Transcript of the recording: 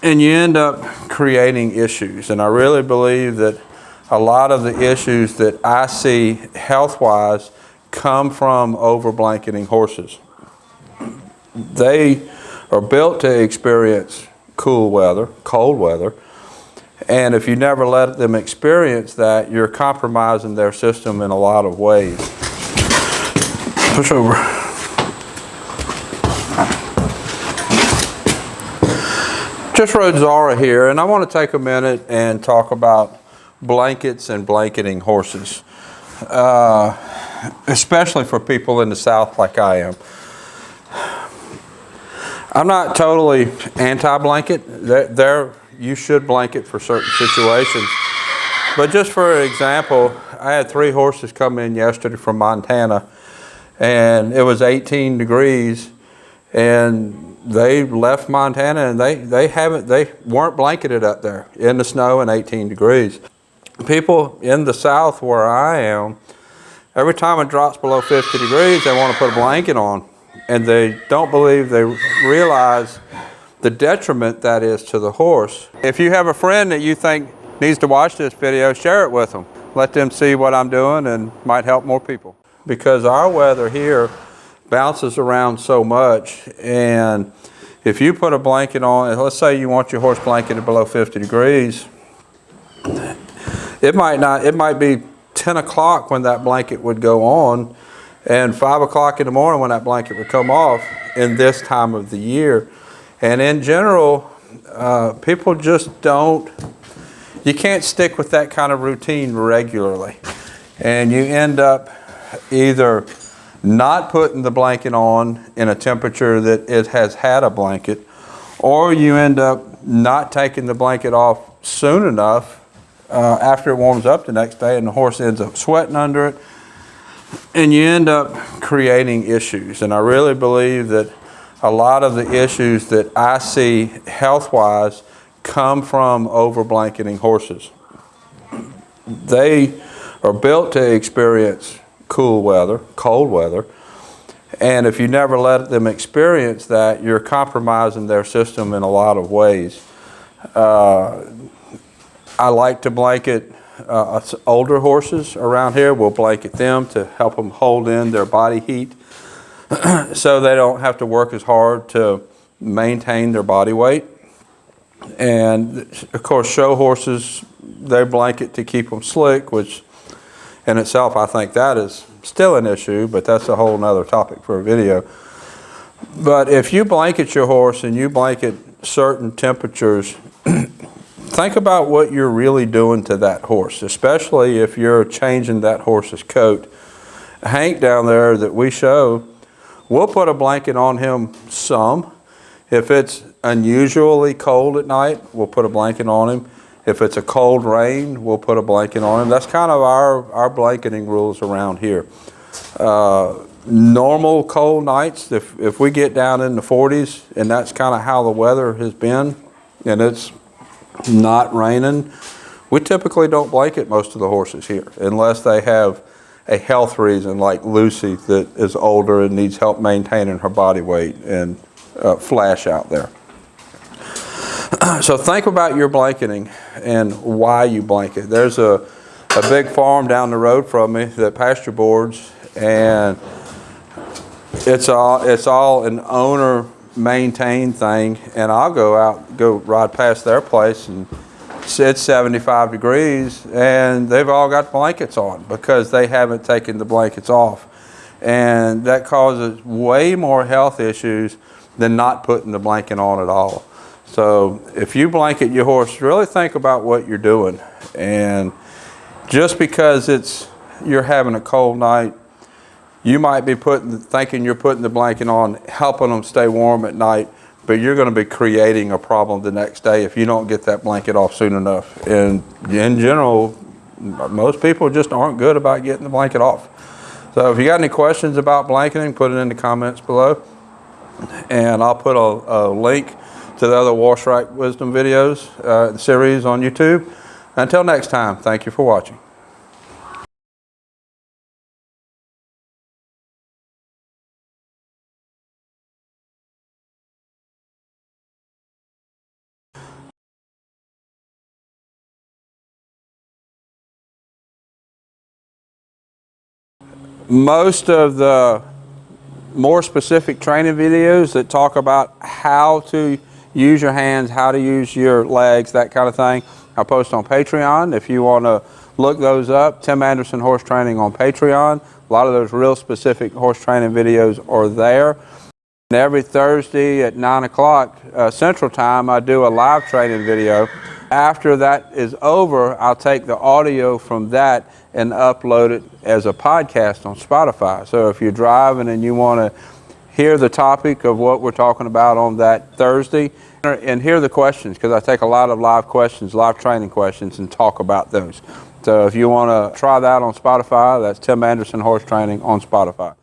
and you end up creating issues. And I really believe that a lot of the issues that I see health-wise come from over-blanketing horses. They are built to experience cool weather, cold weather, and if you never let them experience that, you're compromising their system in a lot of ways. Push over. Just rode Zara here, and I want to take a minute and talk about blankets and blanketing horses, especially for people in the South like I am. I'm not totally anti-blanket. You should blanket for certain situations. But just for example, I had 3 horses come in yesterday from Montana, and it was 18 degrees, and they left Montana and they weren't blanketed up there in the snow and 18 degrees. People in the South where I am, every time it drops below 50 degrees, they want to put a blanket on, and they don't believe they realize the detriment that is to the horse. If you have a friend that you think needs to watch this video, share it with them. Let them see what I'm doing and might help more people. Because our weather here bounces around so much, and if you put a blanket on, let's say you want your horse blanketed below 50 degrees, it might be 10 o'clock when that blanket would go on, and 5 o'clock in the morning when that blanket would come off in this time of the year. And in general, people just don't, you can't stick with that kind of routine regularly. And you end up either not putting the blanket on in a temperature that it has had a blanket, or you end up not taking the blanket off soon enough after it warms up the next day, and the horse ends up sweating under it, and you end up creating issues. And I really believe that a lot of the issues that I see health-wise come from over-blanketing horses. They are built to experience cool weather, cold weather, and if you never let them experience that, you're compromising their system in a lot of ways. I like to blanket older horses around here. We'll blanket them to help them hold in their body heat so they don't have to work as hard to maintain their body weight. And of course, show horses, they blanket to keep them slick, which in itself, I think that is still an issue, but that's a whole nother topic for a video. But if you blanket your horse and you blanket certain temperatures, think about what you're really doing to that horse, especially if you're changing that horse's coat. Hank down there that we show, we'll put a blanket on him some. If it's unusually cold at night, we'll put a blanket on him. If it's a cold rain, we'll put a blanket on him. That's kind of our blanketing rules around here. Normal cold nights, if we get down in the 40s, and that's kind of how the weather has been, and it's not raining, we typically don't blanket most of the horses here unless they have a health reason, like Lucy that is older and needs help maintaining her body weight, and Flash out there. So think about your blanketing and why you blanket. There's a big farm down the road from me that pasture boards, and it's all an owner maintained thing, and I'll go ride past their place, and it's 75 degrees and they've all got blankets on because they haven't taken the blankets off, and that causes way more health issues than not putting the blanket on at all. So if you blanket your horse, really think about what you're doing. And just because you're having a cold night, you might be thinking you're putting the blanket on, helping them stay warm at night, but you're going to be creating a problem the next day if you don't get that blanket off soon enough. And in general, most people just aren't good about getting the blanket off. So if you got any questions about blanketing, put it in the comments below. And I'll put a link to the other Wash Right Wisdom videos series on YouTube. Until next time, thank you for watching. Most of the more specific training videos that talk about how to use your hands, how to use your legs, that kind of thing, I post on Patreon. If you want to look those up, Tim Anderson Horse Training on Patreon. A lot of those real specific horse training videos are there. And every Thursday at 9 o'clock Central Time, I do a live training video. After that is over, I'll take the audio from that and upload it as a podcast on Spotify. So if you're driving and you want to hear the topic of what we're talking about on that Thursday, and hear the questions, because I take a lot of live questions, live training questions, and talk about those. So if you want to try that on Spotify, that's Tim Anderson Horse Training on Spotify.